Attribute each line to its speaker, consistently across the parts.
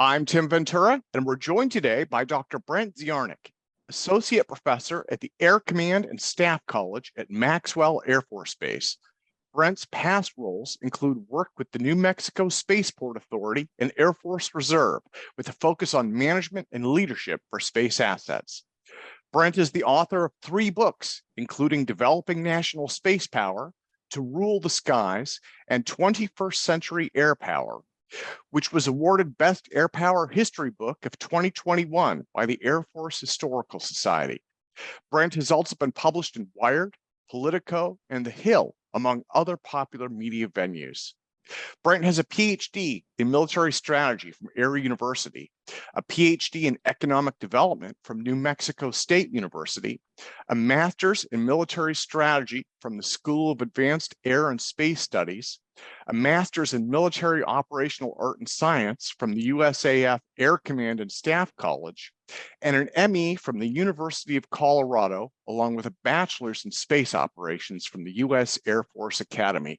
Speaker 1: I'm Tim Ventura, and we're joined today by Dr. Brent Ziarnick, Associate Professor at the Air Command and Staff College at Maxwell Air Force Base. Brent's past roles include work with the New Mexico Spaceport Authority and Air Force Reserve, with a focus on management and leadership for space assets. Brent is the author of 3 books, including Developing National Space Power, To Rule the Skies, and 21st Century Air Power, which was awarded Best Air Power History Book of 2021 by the Air Force Historical Society. Brent has also been published in Wired, Politico, and The Hill, among other popular media venues. Brent has a PhD in military strategy from Air University, a PhD in economic development from New Mexico State University, a master's in military strategy from the School of Advanced Air and Space Studies, a master's in military operational art and science from the USAF Air Command and Staff College, and an ME from the University of Colorado, along with a bachelor's in space operations from the US Air Force Academy.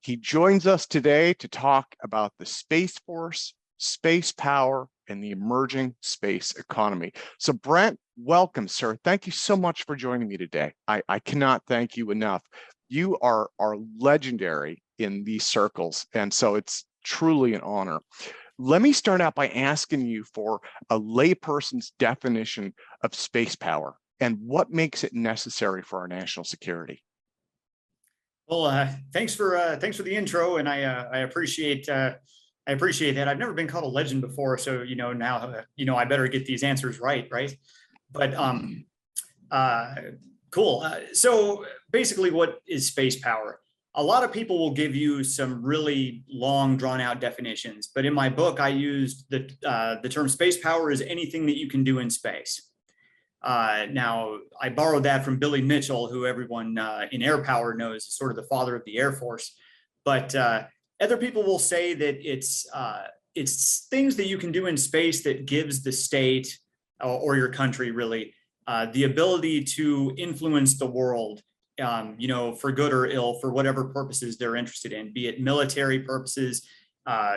Speaker 1: He joins us today to talk about the Space Force, space power, and the emerging space economy. So Brent, welcome, sir. Thank you so much for joining me today. I cannot thank you enough. You are legendary in these circles, and so it's truly an honor. Let me start out by asking you for a layperson's definition of space power and what makes it necessary for our national security.
Speaker 2: Well, thanks for the intro, and I appreciate that. I've never been called a legend before, so now I better get these answers right? But cool. So basically, what is space power? A lot of people will give you some really long, drawn-out definitions, but in my book, I used the term space power is anything that you can do in space. Now, I borrowed that from Billy Mitchell, who everyone in air power knows is sort of the father of the Air Force. But other people will say that it's things that you can do in space that gives the state or your country really the ability to influence the world, for good or ill, for whatever purposes they're interested in, be it military purposes,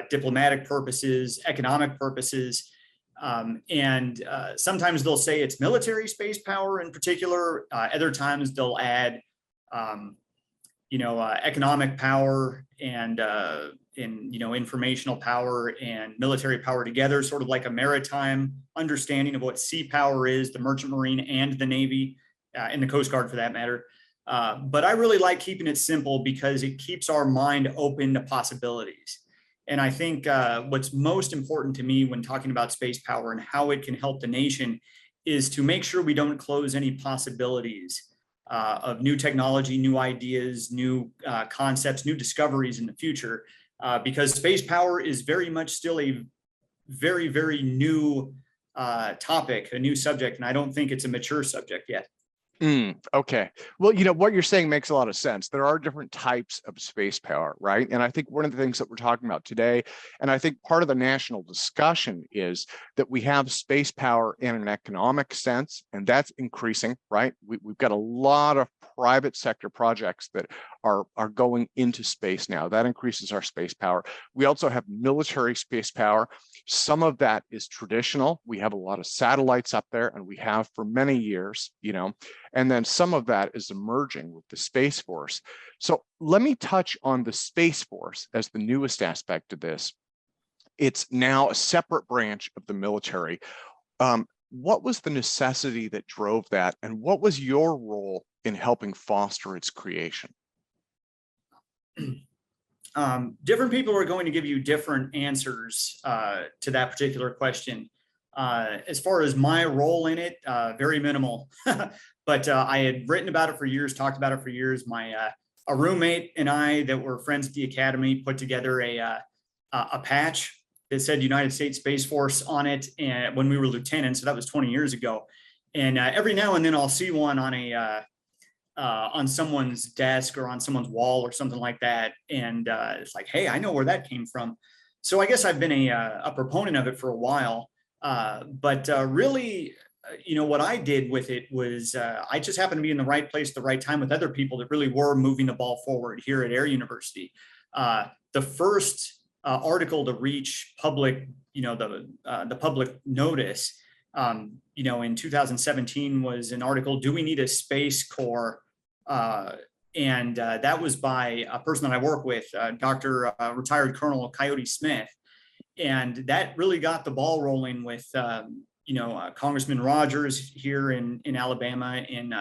Speaker 2: diplomatic purposes, economic purposes. And sometimes they'll say it's military space power in particular. Other times they'll add, economic power and informational power and military power together, sort of like a maritime understanding of what sea power is, the Merchant Marine and the Navy and the Coast Guard for that matter. But I really like keeping it simple because it keeps our mind open to possibilities. And I think what's most important to me when talking about space power and how it can help the nation is to make sure we don't close any possibilities of new technology, new ideas, new concepts, new discoveries in the future, because space power is very much still a very, very new topic, a new subject, and I don't think it's a mature subject yet.
Speaker 1: Okay. Well, what you're saying makes a lot of sense. There are different types of space power, right? And I think one of the things that we're talking about today, and I think part of the national discussion is that we have space power in an economic sense, and that's increasing, right? We've got a lot of private sector projects that are going into space now. That increases our space power. We also have military space power. Some of that is traditional. We have a lot of satellites up there, and we have for many years, and then some of that is emerging with the Space Force. So let me touch on the Space Force as the newest aspect of this. It's now a separate branch of the military. What was the necessity that drove that, and what was your role in helping foster its creation?
Speaker 2: Different people are going to give you different answers to that particular question. As far as my role in it, very minimal. But I had written about it for years, talked about it for years. A roommate and I that were friends at the academy put together a patch that said United States Space Force on it, and when we were lieutenants, so that was 20 years ago. And every now and then I'll see one on someone's desk or on someone's wall or something like that, and it's like, hey, I know where that came from. So I guess I've been a proponent of it for a while, but really. What I did with it was I just happened to be in the right place at the right time with other people that really were moving the ball forward here at Air University. The first article to reach public, the public notice, in 2017 was an article, "Do we need a Space Corps?" And that was by a person that I work with, Dr. Retired Colonel Coyote Smith. And that really got the ball rolling with, Congressman Rogers here in Alabama, and,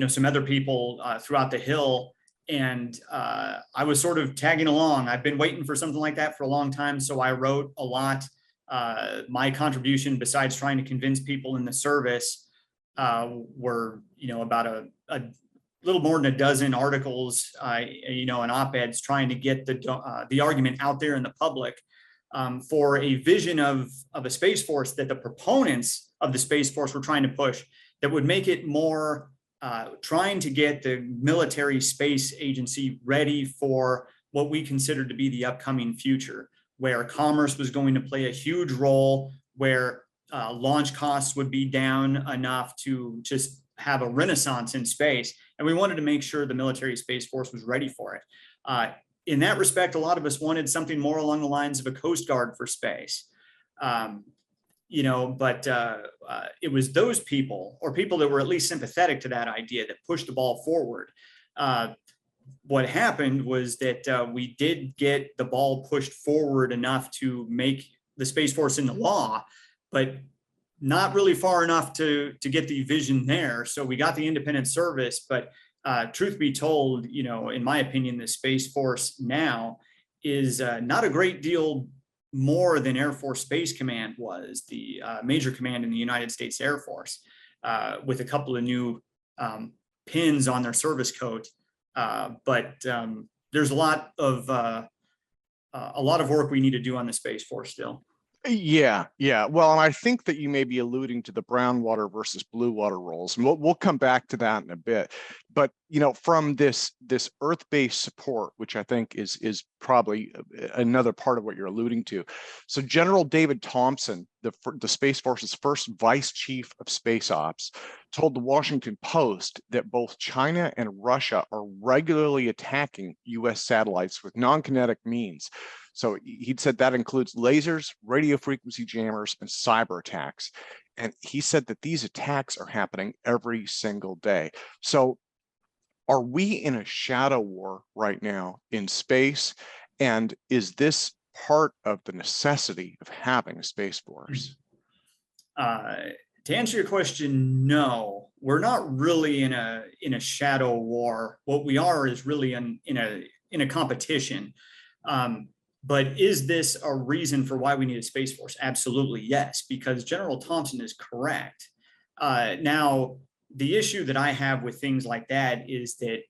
Speaker 2: some other people throughout the Hill. And I was sort of tagging along. I've been waiting for something like that for a long time. So I wrote a lot. My contribution, besides trying to convince people in the service, were, about a little more than a dozen articles, and op-eds trying to get the argument out there in the public, for a vision of a Space Force that the proponents of the Space Force were trying to push, that would make it more trying to get the military space agency ready for what we consider to be the upcoming future, where commerce was going to play a huge role, where launch costs would be down enough to just have a renaissance in space. And we wanted to make sure the military Space Force was ready for it. In that respect, a lot of us wanted something more along the lines of a Coast Guard for space. But it was those people, or people that were at least sympathetic to that idea, that pushed the ball forward. What happened was that we did get the ball pushed forward enough to make the Space Force into law, but not really far enough to get the vision there. So we got the independent service, but truth be told, in my opinion, the Space Force now is not a great deal more than Air Force Space Command was, the major command in the United States Air Force, with a couple of new pins on their service coat. But there's a lot of work we need to do on the Space Force still.
Speaker 1: Yeah. Well, and I think that you may be alluding to the brown water versus blue water roles, and we'll come back to that in a bit. But from this Earth-based support, which I think is probably another part of what you're alluding to. So General David Thompson, the Space Force's first Vice Chief of Space Ops, told the Washington Post that both China and Russia are regularly attacking U.S. satellites with non-kinetic means. So he'd said that includes lasers, radio frequency jammers, and cyber attacks. And he said that these attacks are happening every single day. So are we in a shadow war right now in space? And is this part of the necessity of having a Space Force?
Speaker 2: To answer your question, no, we're not really in a shadow war. What we are is really in a competition. But is this a reason for why we need a Space Force? Absolutely, yes, because General Thompson is correct. Now, the issue that I have with things like that is that,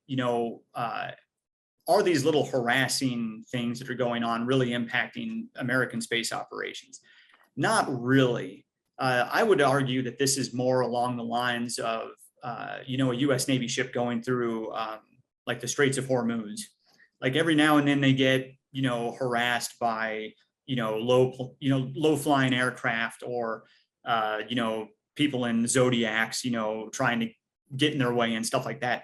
Speaker 2: are these little harassing things that are going on really impacting American space operations? Not really. I would argue that this is more along the lines of, a U.S. Navy ship going through like the Straits of Hormuz. Like every now and then they get, harassed by, low flying aircraft, or, people in Zodiacs, trying to get in their way and stuff like that.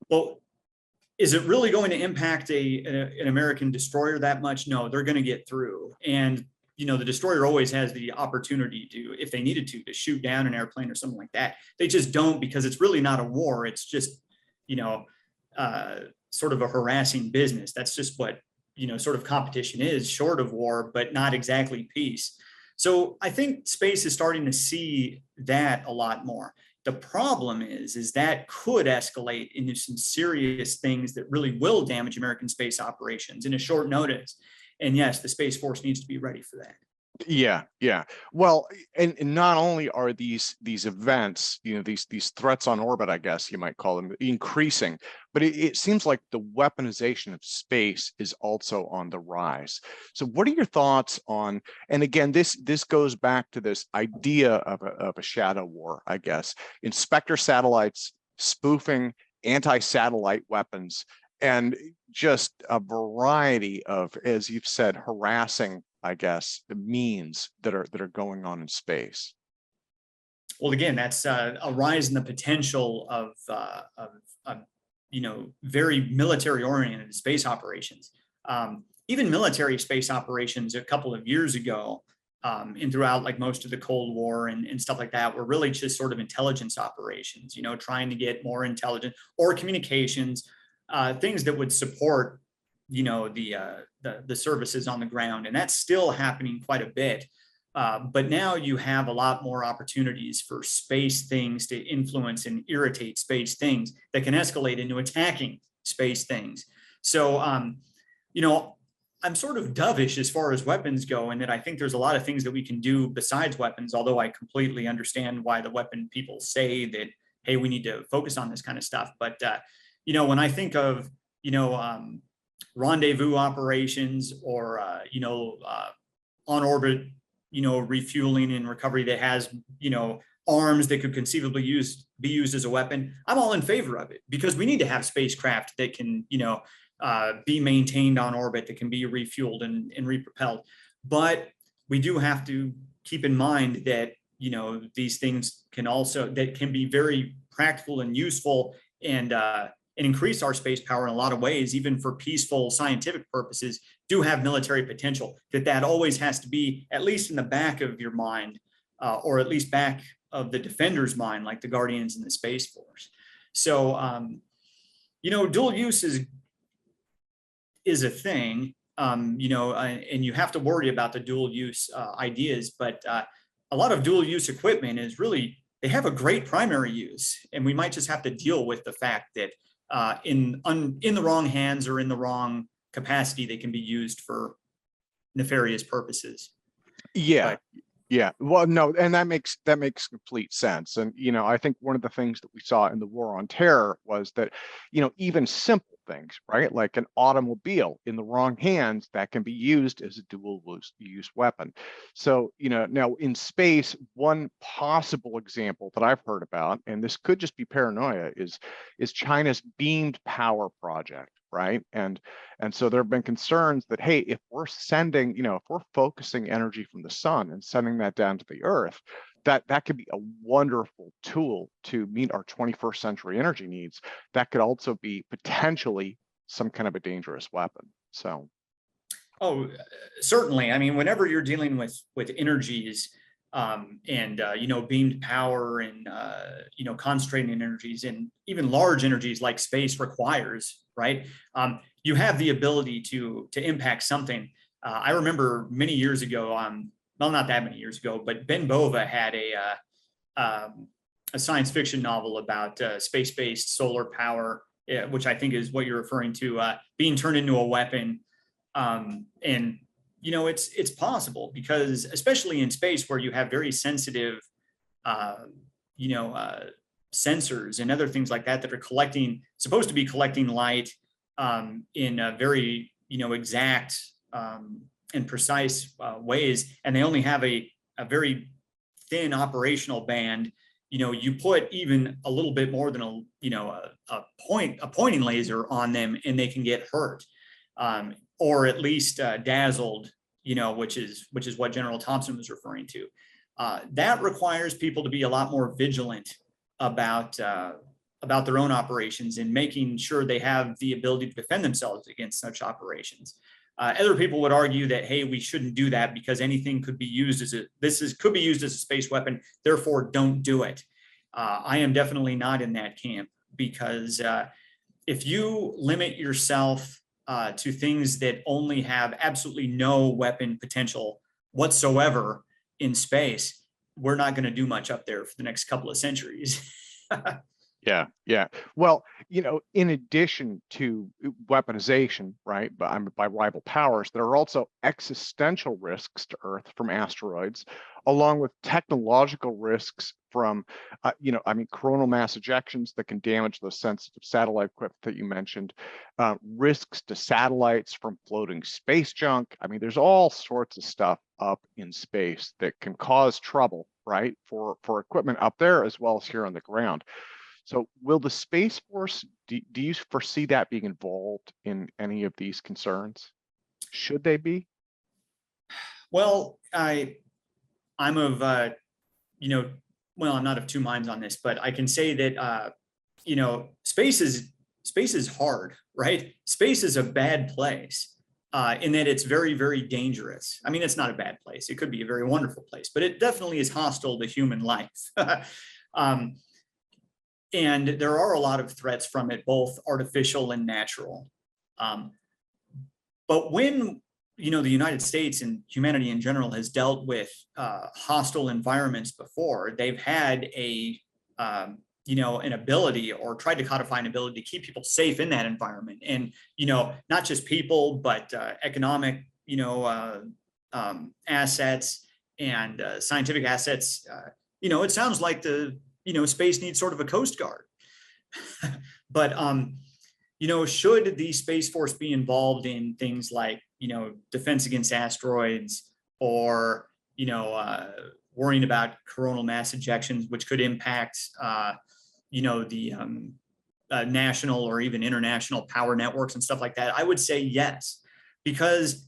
Speaker 2: Well, is it really going to impact an American destroyer that much? No, they're going to get through. And, the destroyer always has the opportunity to, if they needed to shoot down an airplane or something like that. They just don't, because it's really not a war. It's just, sort of a harassing business. That's just what, sort of competition is, short of war, but not exactly peace. So I think space is starting to see that a lot more. The problem is that could escalate into some serious things that really will damage American space operations in a short notice. And yes, the Space Force needs to be ready for that.
Speaker 1: Yeah. Well, and not only are these events, these threats on orbit, I guess you might call them, increasing, but it seems like the weaponization of space is also on the rise. So what are your thoughts on, and again, this goes back to this idea of a shadow war, I guess, Inspector satellites, spoofing, anti-satellite weapons, and just a variety of, as you've said, harassing, I guess, the means that are going on in space.
Speaker 2: Well, again, that's a rise in the potential of very military-oriented space operations. Even military space operations a couple of years ago, and throughout like most of the Cold War and stuff like that, were really just sort of intelligence operations, you know, trying to get more intelligence or communications, things that would support, you know, the services on the ground. And that's still happening quite a bit. But now you have a lot more opportunities for space things to influence and irritate space things that can escalate into attacking space things. So, you know, I'm sort of dovish as far as weapons go, and that I think there's a lot of things that we can do besides weapons, although I completely understand why the weapon people say that, hey, we need to focus on this kind of stuff. But, you know, when I think of, you know, rendezvous operations or, you know, on orbit, you know, refueling and recovery that has, you know, arms that could conceivably be used as a weapon, I'm all in favor of it, because we need to have spacecraft that can, you know, be maintained on orbit, that can be refueled and repropelled. But we do have to keep in mind that, you know, these things can also, that can be very practical and useful, and increase our space power in a lot of ways, even for peaceful scientific purposes, do have military potential. That always has to be at least in the back of your mind, or at least back of the defender's mind, like the Guardians and the Space Force. So, you know, dual use is a thing, you know, and you have to worry about the dual use ideas, but a lot of dual use equipment is really, they have a great primary use, and we might just have to deal with the fact that in the wrong hands or in the wrong capacity, they can be used for nefarious purposes.
Speaker 1: Yeah. Yeah. Well, no, and that makes complete sense. And, you know, I think one of the things that we saw in the war on terror was that, you know, even simple things, right? Like an automobile in the wrong hands, that can be used as a dual use weapon. So, you know, now in space, one possible example that I've heard about, and this could just be paranoia, is China's beamed power project. Right. And so there have been concerns that, hey, if we're sending, you know, if we're focusing energy from the sun and sending that down to the earth, that could be a wonderful tool to meet our 21st century energy needs. That could also be potentially some kind of a dangerous weapon. So.
Speaker 2: Oh, certainly. I mean, whenever you're dealing with energies, and you know, beamed power and you know, concentrating energies, and even large energies like space requires, right? You have the ability to impact something. I remember many years ago, well, not that many years ago, but Ben Bova had a science fiction novel about space-based solar power, which I think is what you're referring to, being turned into a weapon. And you know, it's possible, because especially in space where you have very sensitive, you know, sensors and other things like that are supposed to be collecting light in a very, you know, exact and precise ways, and they only have a very thin operational band. You know, you put even a little bit more than a pointing laser on them, and they can get hurt, or at least dazzled, you know, which is what General Thompson was referring to. That requires people to be a lot more vigilant about their own operations and making sure they have the ability to defend themselves against such operations. Other people would argue that, hey, we shouldn't do that because anything could be used could be used as a space weapon, therefore don't do it. I am definitely not in that camp, because if you limit yourself to things that only have absolutely no weapon potential whatsoever in space, we're not going to do much up there for the next couple of centuries.
Speaker 1: Yeah. Well, you know, in addition to weaponization, right, by rival powers, there are also existential risks to Earth from asteroids, along with technological risks from, you know, I mean, coronal mass ejections that can damage the sensitive satellite equipment that you mentioned, risks to satellites from floating space junk. I mean, there's all sorts of stuff up in space that can cause trouble, right, for equipment up there as well as here on the ground. So will the Space Force, do you foresee that being involved in any of these concerns? Should they be?
Speaker 2: Well, I'm of, you know, well, I'm not of two minds on this, but I can say that, you know, space is hard, right? Space is a bad place. in that it's very, very dangerous. I mean, it's not a bad place. It could be a very wonderful place, but it definitely is hostile to human life. And there are a lot of threats from it, both artificial and natural. But when the United States and humanity in general has dealt with hostile environments before, they've had an ability, or tried to codify an ability to keep people safe in that environment. And, not just people, but economic, assets and scientific assets. It sounds like space needs sort of a Coast Guard. But, should the Space Force be involved in things like, defense against asteroids, or, worrying about coronal mass ejections, which could impact, the national or even international power networks and stuff like that? I would say yes, because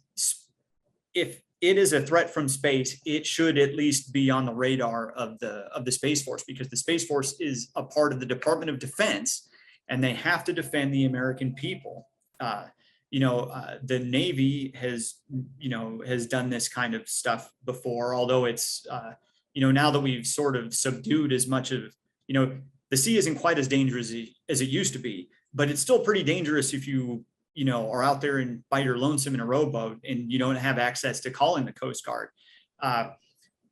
Speaker 2: if it is a threat from space, it should at least be on the radar of the Space Force, because the Space Force is a part of the Department of Defense, and they have to defend the American people. The Navy has done this kind of stuff before, although it's, now that we've sort of subdued as much of, the sea isn't quite as dangerous as it used to be, but it's still pretty dangerous if you are out there and by your lonesome in a rowboat and you don't have access to calling the Coast Guard.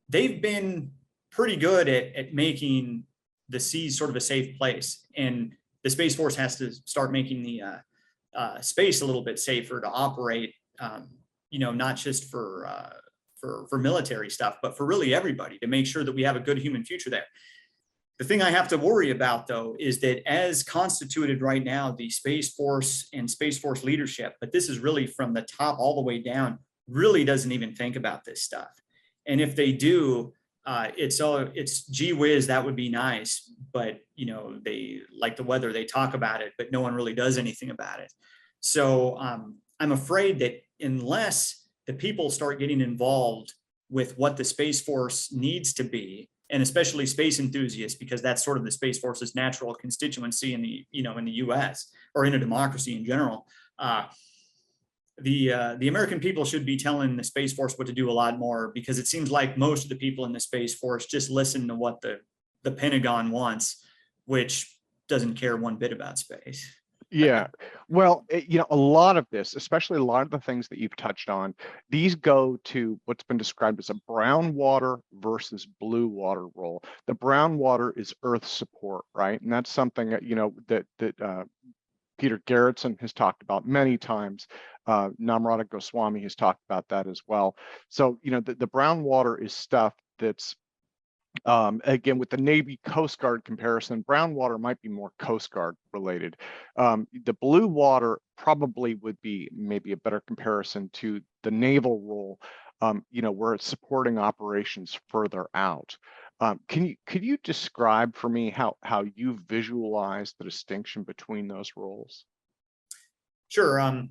Speaker 2: They've been pretty good at making the sea sort of a safe place, and the Space Force has to start making the space a little bit safer to operate, not just for military stuff, but for really everybody, to make sure that we have a good human future there. The thing I have to worry about, though, is that as constituted right now, the Space Force and Space Force leadership, but this is really from the top all the way down, really doesn't even think about this stuff. And if they do, it's gee whiz, that would be nice. But, they like the weather, they talk about it, but no one really does anything about it. So I'm afraid that unless the people start getting involved with what the Space Force needs to be, and especially space enthusiasts, because that's sort of the Space Force's natural constituency in the US, or in a democracy in general, the American people should be telling the Space Force what to do a lot more, because it seems like most of the people in the Space Force just listen to what the Pentagon wants, which doesn't care one bit about space.
Speaker 1: Yeah, well, a lot of this, especially a lot of the things that you've touched on, these go to what's been described as a brown water versus blue water role. The brown water is Earth support, right? And that's something that, that Peter Garretson has talked about many times. Namrata Goswami has talked about that as well. So, the brown water is stuff that's, again, with the Navy Coast Guard comparison, brown water might be more Coast Guard related. The blue water probably would be maybe a better comparison to the naval role, where it's supporting operations further out. Could you describe for me how you visualize the distinction between those roles?
Speaker 2: Sure.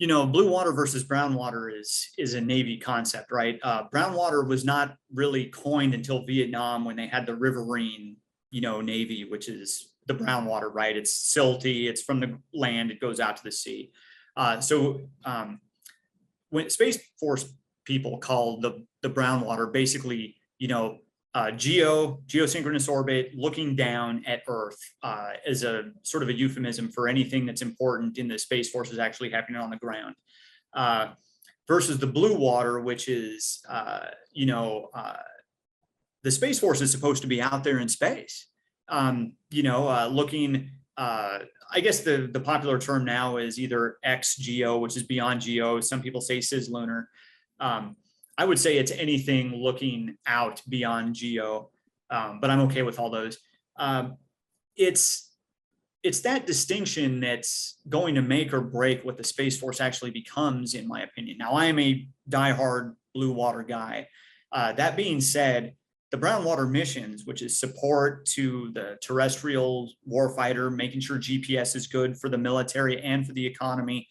Speaker 2: Blue water versus brown water is a Navy concept, right? Brown water was not really coined until Vietnam, when they had the riverine, Navy, which is the brown water, right? It's silty, it's from the land, it goes out to the sea. So when Space Force people call the brown water basically, geosynchronous orbit, looking down at Earth, as a sort of a euphemism for anything that's important in the Space Force is actually happening on the ground, versus the blue water, which is, the Space Force is supposed to be out there in space, looking, I guess the popular term now is either ex-geo, which is beyond geo. Some people say cislunar. I would say it's anything looking out beyond geo, but I'm okay with all those. It's that distinction that's going to make or break what the Space Force actually becomes, in my opinion. Now, I am a diehard blue water guy. That being said, the brown water missions, which is support to the terrestrial warfighter, making sure GPS is good for the military and for the economy,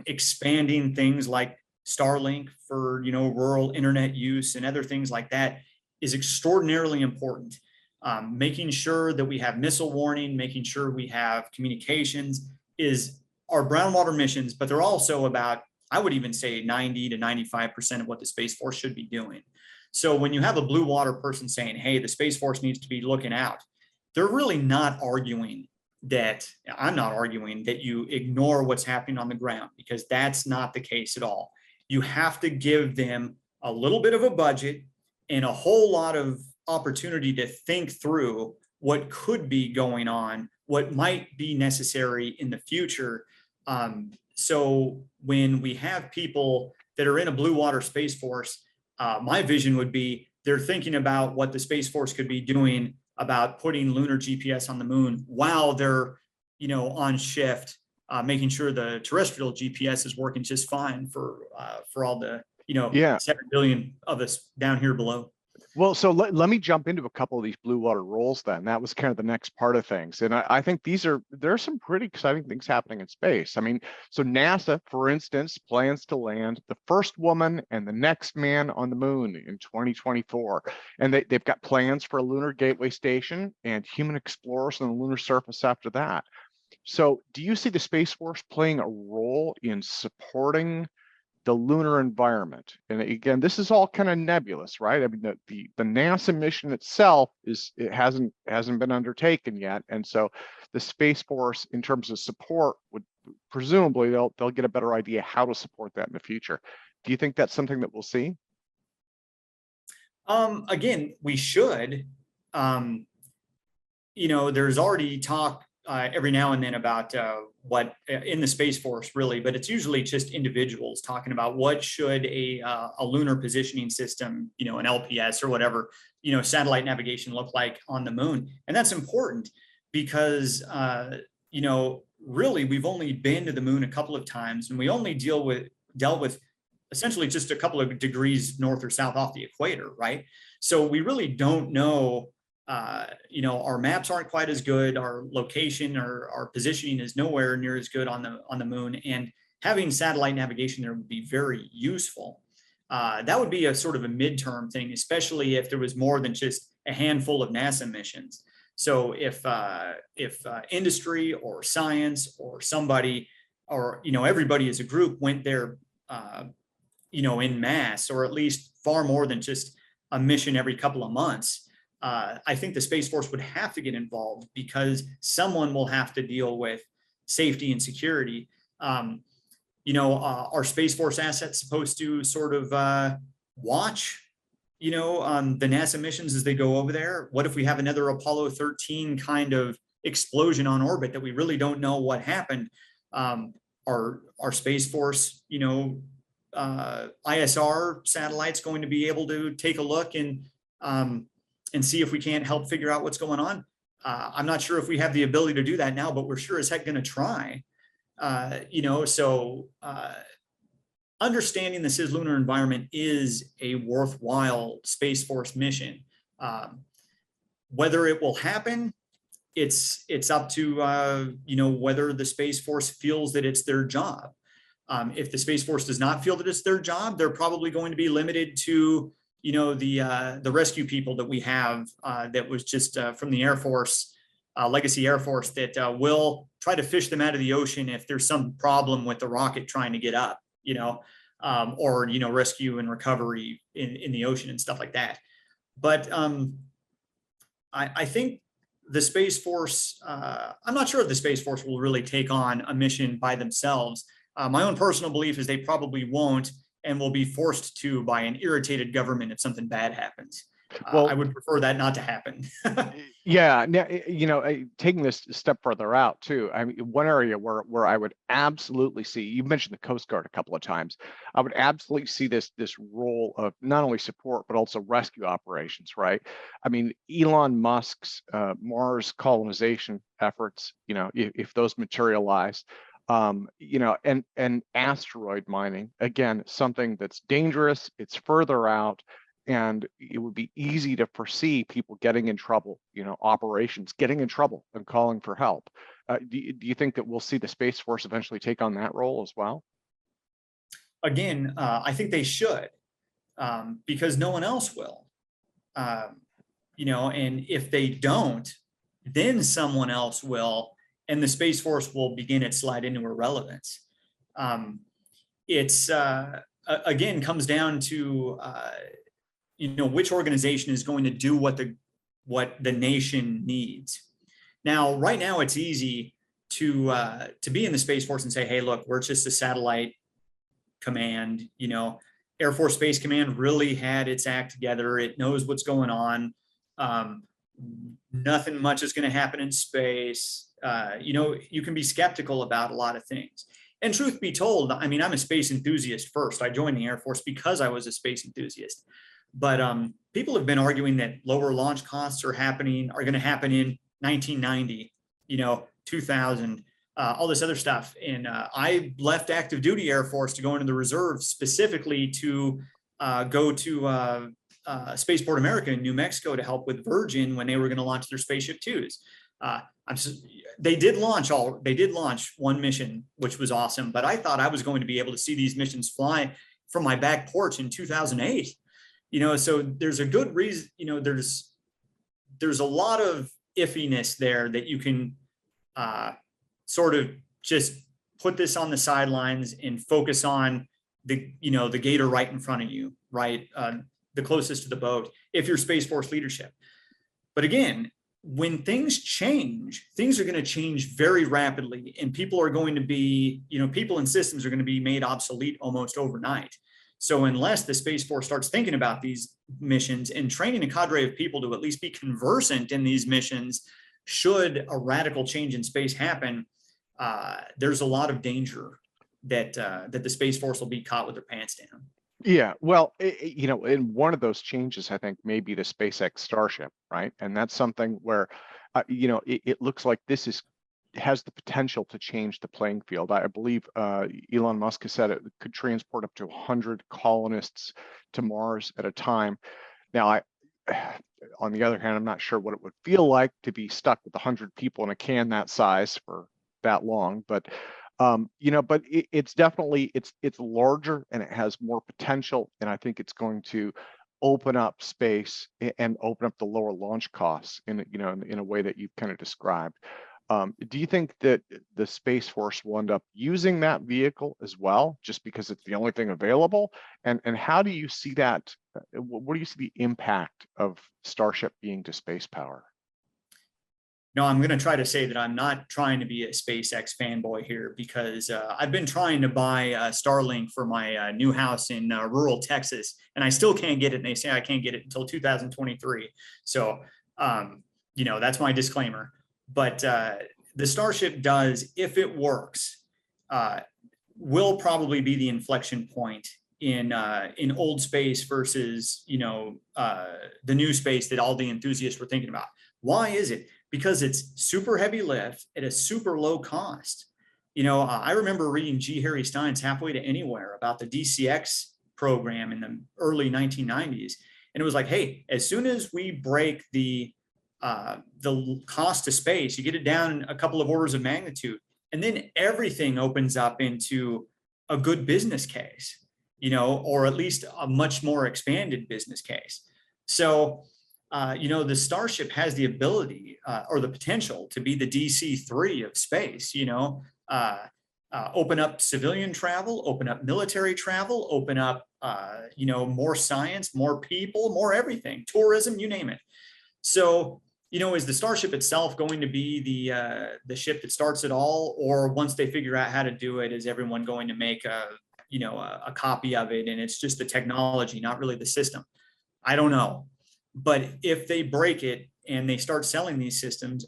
Speaker 2: expanding things like Starlink for rural internet use and other things like that, is extraordinarily important. Making sure that we have missile warning, making sure we have communications, is our brown water missions, but they're also about I would even say 90 to 95% of what the Space Force should be doing. So when you have a blue water person saying, hey, the Space Force needs to be looking out, they're really not arguing that, I'm not arguing that you ignore what's happening on the ground, because that's not the case at all. You have to give them a little bit of a budget and a whole lot of opportunity to think through what could be going on, what might be necessary in the future. So when we have people that are in a blue water Space Force, my vision would be they're thinking about what the Space Force could be doing about putting lunar GPS on the moon while they're, on shift, making sure the terrestrial GPS is working just fine for all the,
Speaker 1: Yeah.
Speaker 2: 7 billion of us down here below.
Speaker 1: Well, so let me jump into a couple of these blue water roles then. That was kind of the next part of things. And I think there are some pretty exciting things happening in space. I mean, so NASA, for instance, plans to land the first woman and the next man on the moon in 2024. And they've got plans for a lunar gateway station and human explorers on the lunar surface after that. So do you see the Space Force playing a role in supporting the lunar environment? And again, this is all kind of nebulous, right? I mean, the NASA mission itself hasn't been undertaken yet, and so the Space Force, in terms of support, would presumably they'll get a better idea how to support that in the future. Do you think that's something that we'll see?
Speaker 2: Again, we should. There's already talk every now and then about what in the Space Force, really, but it's usually just individuals talking about what should a lunar positioning system, an LPS or whatever, satellite navigation look like on the moon. And that's important because, really, we've only been to the moon a couple of times, and we only dealt with essentially just a couple of degrees north or south off the equator, right? So we really don't know. Our maps aren't quite as good. Our location or our positioning is nowhere near as good on the moon. And having satellite navigation there would be very useful. That would be a sort of a midterm thing, especially if there was more than just a handful of NASA missions. So if industry or science or somebody or everybody as a group went there, in mass, or at least far more than just a mission every couple of months. I think the Space Force would have to get involved because someone will have to deal with safety and security. Are Space Force assets supposed to sort of watch, the NASA missions as they go over there? What if we have another Apollo 13 kind of explosion on orbit that we really don't know what happened? Are Space Force, ISR satellites going to be able to take a look and see if we can't help figure out what's going on? I'm not sure if we have the ability to do that now, but we're sure as heck going to try. So understanding this is lunar environment is a worthwhile Space Force mission. Whether it will happen, it's up to whether the Space Force feels that it's their job. If the Space Force does not feel that it's their job, they're probably going to be limited to the rescue people that we have that was just from the Air Force, Legacy Air Force, that will try to fish them out of the ocean if there's some problem with the rocket trying to get up, or rescue and recovery in the ocean and stuff like that. But I think the Space Force, I'm not sure if the Space Force will really take on a mission by themselves. My own personal belief is they probably won't, and will be forced to by an irritated government if something bad happens. I would prefer that not to happen.
Speaker 1: Yeah, taking this a step further out too. I mean, one area where I would absolutely see, you mentioned the Coast Guard a couple of times. I would absolutely see this role of not only support but also rescue operations, right? I mean, Elon Musk's Mars colonization efforts, if those materialize. And asteroid mining, again, something that's dangerous, it's further out, and it would be easy to foresee people getting in trouble, operations getting in trouble and calling for help. Do you think that we'll see the Space Force eventually take on that role as well?
Speaker 2: Again, I think they should, because no one else will. And if they don't, then someone else will, and the Space Force will begin its slide into irrelevance. it's again comes down to which organization is going to do what the nation needs. Now, right now, it's easy to be in the Space Force and say, hey, look, we're just a satellite command. Air Force Space Command really had its act together. It knows what's going on. Nothing much is going to happen in space. You can be skeptical about a lot of things. And truth be told, I mean, I'm a space enthusiast first. I joined the Air Force because I was a space enthusiast. But people have been arguing that lower launch costs are going to happen in 1990, 2000, all this other stuff. And I left active duty Air Force to go into the reserve specifically to go to Spaceport America in New Mexico to help with Virgin when they were going to launch their Spaceship Twos. They did launch one mission, which was awesome. But I thought I was going to be able to see these missions fly from my back porch in 2008. So there's a good reason. There's a lot of iffiness there that you can sort of just put this on the sidelines and focus on the gator right in front of you, right? The closest to the boat, if you're Space Force leadership. But again, when things change, things are going to change very rapidly, and people are going to be, people and systems are going to be made obsolete almost overnight. So unless the Space Force starts thinking about these missions and training a cadre of people to at least be conversant in these missions, should a radical change in space happen, there's a lot of danger that the Space Force will be caught with their pants down.
Speaker 1: Yeah, well, in one of those changes, I think maybe the SpaceX Starship, right? And that's something where, it looks like this has the potential to change the playing field. I believe Elon Musk has said it could transport up to 100 colonists to Mars at a time. Now, on the other hand, I'm not sure what it would feel like to be stuck with 100 people in a can that size for that long, but but it's definitely it's larger and it has more potential, and I think it's going to open up space and open up the lower launch costs in a way that you've kind of described. Do you think that the Space Force will end up using that vehicle as well, just because it's the only thing available? And how do you see that? What do you see the impact of Starship being to space power?
Speaker 2: No, I'm going to try to say that I'm not trying to be a SpaceX fanboy here, because I've been trying to buy Starlink for my new house in rural Texas, and I still can't get it. And they say I can't get it until 2023. So, that's my disclaimer. But the Starship does, if it works, will probably be the inflection point in old space versus, the new space that all the enthusiasts were thinking about. Why is it? Because it's super heavy lift at a super low cost. I remember reading G. Harry Stein's Halfway to Anywhere about the DCX program in the early 1990s. And it was like, hey, as soon as we break the cost of space, you get it down a couple of orders of magnitude, and then everything opens up into a good business case, or at least a much more expanded business case. So, the Starship has the ability or the potential to be the DC-3 of space, open up civilian travel, open up military travel, open up, more science, more people, more everything, tourism, you name it. So, is the Starship itself going to be the ship that starts it all? Or once they figure out how to do it, is everyone going to make a copy of it, and it's just the technology, not really the system? I don't know. But if they break it and they start selling these systems,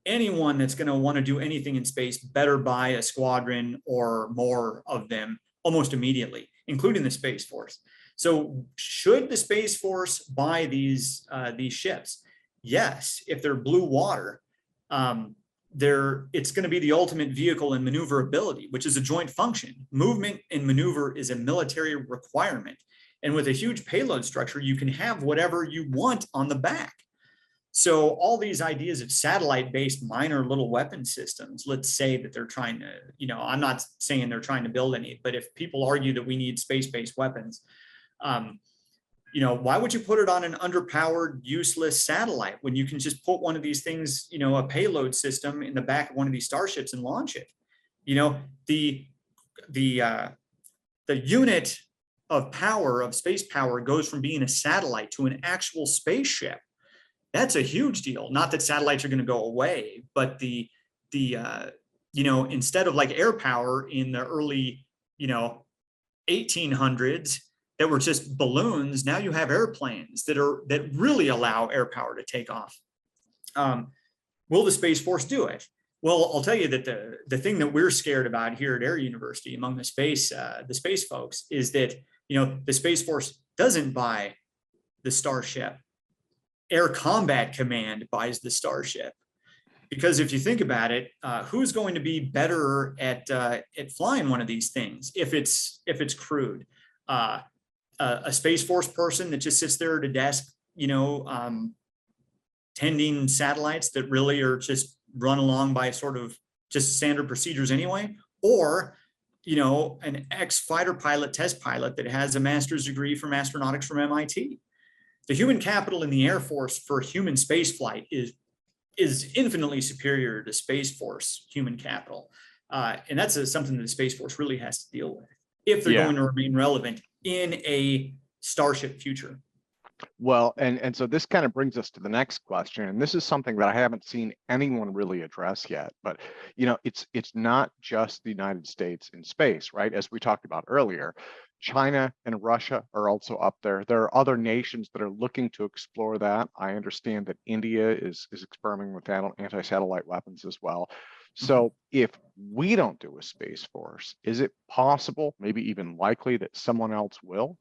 Speaker 2: anyone that's going to want to do anything in space better buy a squadron or more of them almost immediately, including the Space Force. So should the Space Force buy these ships? Yes, if they're blue water, it's going to be the ultimate vehicle in maneuverability, which is a joint function. Movement and maneuver is a military requirement. And with a huge payload structure, you can have whatever you want on the back. So all these ideas of satellite-based minor little weapon systems, let's say that they're trying to, I'm not saying they're trying to build any, but if people argue that we need space-based weapons, why would you put it on an underpowered, useless satellite when you can just put one of these things, a payload system in the back of one of these starships and launch it? The the unit of power, of space power, goes from being a satellite to an actual spaceship. That's a huge deal. Not that satellites are going to go away, but instead of like air power in the early, 1800s that were just balloons, now you have airplanes that really allow air power to take off. Will the Space Force do it? Well, I'll tell you that the thing that we're scared about here at Air University among the space folks is that, the Space Force doesn't buy the Starship. Air Combat Command buys the Starship. Because if you think about it, who's going to be better at flying one of these things if it's crewed? A Space Force person that just sits there at a desk, tending satellites that really are just run along by sort of just standard procedures anyway, or an ex-fighter pilot, test pilot that has a master's degree from astronautics from MIT. The human capital in the Air Force for human space flight is infinitely superior to Space Force human capital. And that's something that the Space Force really has to deal with if they're going to remain relevant in a Starship future.
Speaker 1: Well, and so this kind of brings us to the next question, and this is something that I haven't seen anyone really address yet. But it's not just the United States in space, right? As we talked about earlier, China and Russia are also up there. There are other nations that are looking to explore that. I understand that India is experimenting with anti-satellite weapons as well. So if we don't do a Space Force, is it possible, maybe even likely, that someone else will?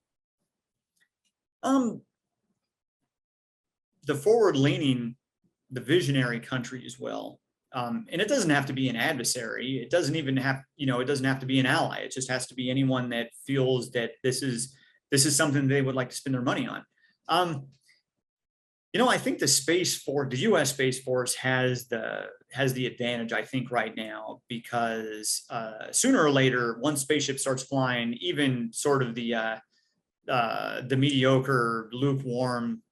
Speaker 2: The forward-leaning, the visionary countries will. And it doesn't have to be an adversary. It doesn't even have, it doesn't have to be an ally. It just has to be anyone that feels that this is something they would like to spend their money on. I think the Space Force, the U.S. Space Force has the advantage, I think, right now, because sooner or later, once spaceship starts flying, even sort of the mediocre, lukewarm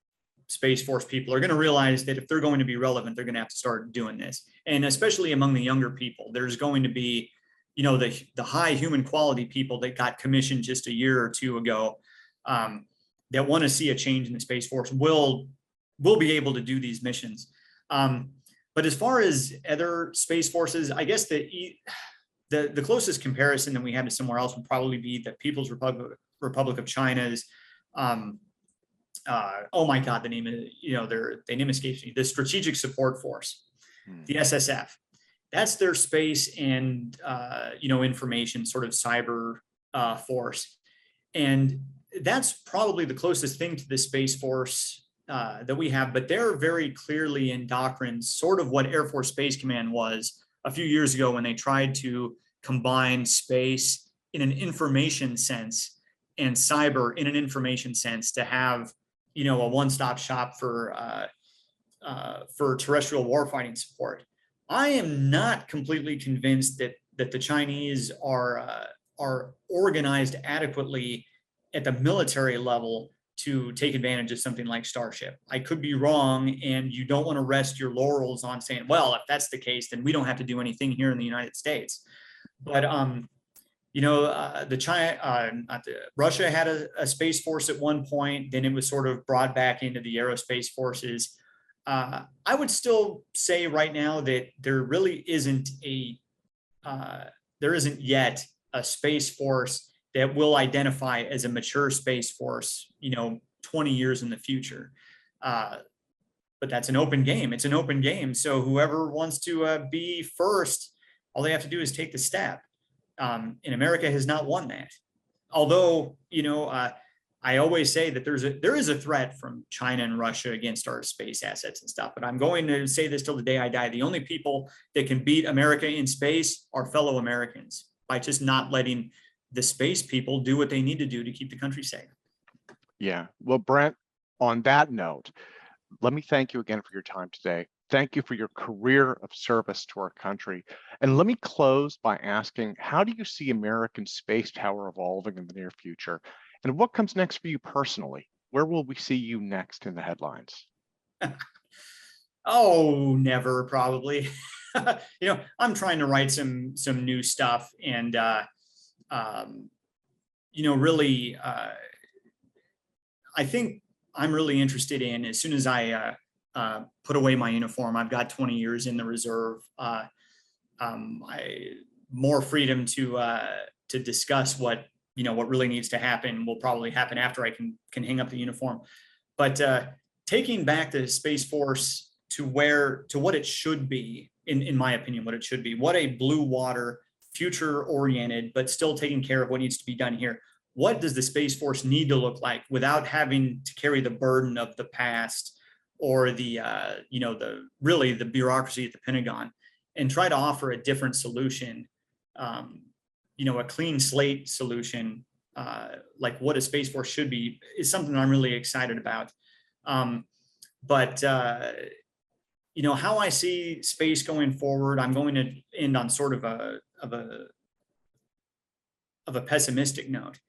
Speaker 2: Space Force people are going to realize that if they're going to be relevant, they're going to have to start doing this. And especially among the younger people, there's going to be, the high human quality people that got commissioned just a year or two ago that want to see a change in the Space Force will be able to do these missions. But as far as other Space Forces, I guess the closest comparison that we have to somewhere else would probably be the People's Republic of China's oh my God, the name of their name escapes me. The Strategic Support Force, the SSF. That's their space and information sort of cyber force, and that's probably the closest thing to the Space Force that we have. But they're very clearly in doctrine, sort of what Air Force Space Command was a few years ago when they tried to combine space in an information sense and cyber in an information sense to have a one-stop shop for terrestrial warfighting support. I am not completely convinced that the Chinese are organized adequately at the military level to take advantage of something like Starship. I could be wrong, and you don't want to rest your laurels on saying, well, if that's the case, then we don't have to do anything here in the United States. But Russia had a Space Force at one point, then it was sort of brought back into the aerospace forces. I would still say right now that there really isn't yet a Space Force that will identify as a mature Space Force, 20 years in the future. But that's an open game. It's an open game. So whoever wants to be first, all they have to do is take the step. And America has not won that. Although, I always say that there is a threat from China and Russia against our space assets and stuff. But I'm going to say this till the day I die. The only people that can beat America in space are fellow Americans by just not letting the space people do what they need to do to keep the country safe.
Speaker 1: Yeah. Well, Brent, on that note, let me thank you again for your time today. Thank you for your career of service to our country. And let me close by asking, how do you see American space power evolving in the near future? And what comes next for you personally? Where will we see you next in the headlines?
Speaker 2: Oh, never, probably. I'm trying to write some new stuff, and really, I think I'm really interested in, as soon as I put away my uniform, I've got 20 years in the reserve, more freedom to discuss what really needs to happen will probably happen after I can hang up the uniform. But taking back the Space Force to what it should be, in my opinion, what it should be, what a blue water, future oriented, but still taking care of what needs to be done here. What does the Space Force need to look like without having to carry the burden of the past or the the bureaucracy at the Pentagon, and try to offer a different solution, a clean slate solution, like what a Space Force should be, is something I'm really excited about. But how I see space going forward, I'm going to end on sort of a pessimistic note.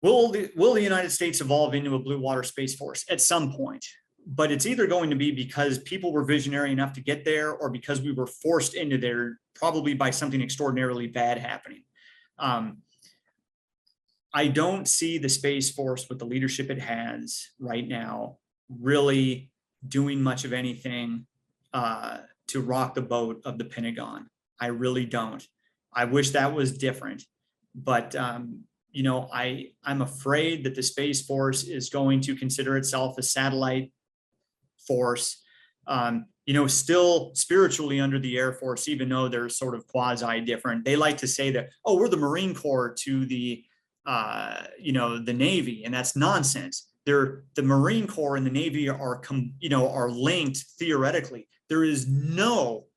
Speaker 2: Will the United States evolve into a blue water Space Force at some point? But it's either going to be because people were visionary enough to get there, or because we were forced into there, probably by something extraordinarily bad happening. I don't see the Space Force, with the leadership it has right now, really doing much of anything to rock the boat of the Pentagon. I really don't. I wish that was different, but I'm afraid that the Space Force is going to consider itself a satellite force, still spiritually under the Air Force, even though they're sort of quasi different. They like to say that, oh, we're the Marine Corps to the Navy, and that's nonsense. The Marine Corps and the Navy are linked theoretically. There is no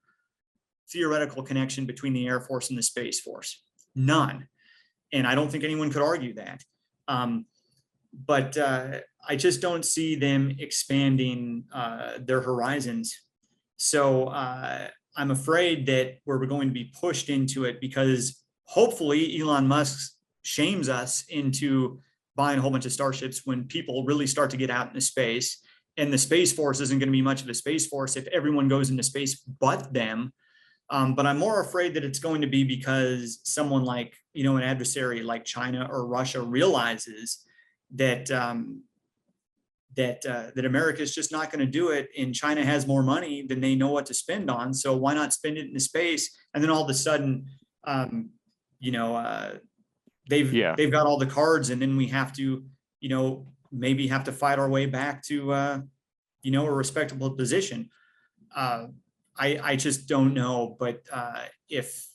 Speaker 2: theoretical connection between the Air Force and the Space Force, none. And I don't think anyone could argue that. But I just don't see them expanding their horizons. So I'm afraid that we're going to be pushed into it, because hopefully Elon Musk shames us into buying a whole bunch of Starships when people really start to get out into space. And the Space Force isn't going to be much of a Space Force if everyone goes into space but them. But I'm more afraid that it's going to be because someone like, an adversary like China or Russia realizes that America is just not going to do it, and China has more money than they know what to spend on. So why not spend it into space? And then all of a sudden, they've got all the cards, and then we have to, maybe have to fight our way back to, a respectable position. I just don't know. But if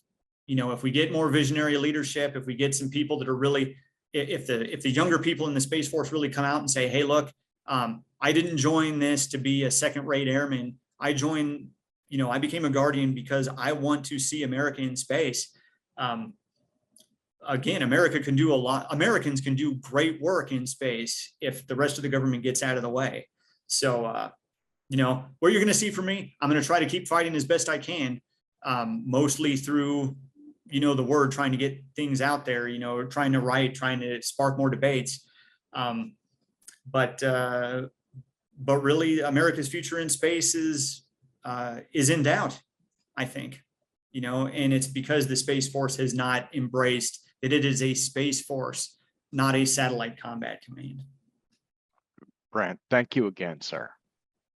Speaker 2: we get more visionary leadership, if we get some people that are really, if the younger people in the Space Force really come out and say, hey, look, I didn't join this to be a second-rate airman. I joined, I became a Guardian because I want to see America in space. Again, America can do a lot. Americans can do great work in space if the rest of the government gets out of the way. So, what you're going to see from me, I'm going to try to keep fighting as best I can, mostly through, the word, trying to get things out there, trying to write, trying to spark more debates. But really, America's future in space is in doubt, I think, and it's because the Space Force has not embraced that it is a Space Force, not a satellite combat command.
Speaker 1: Brent, thank you again, sir.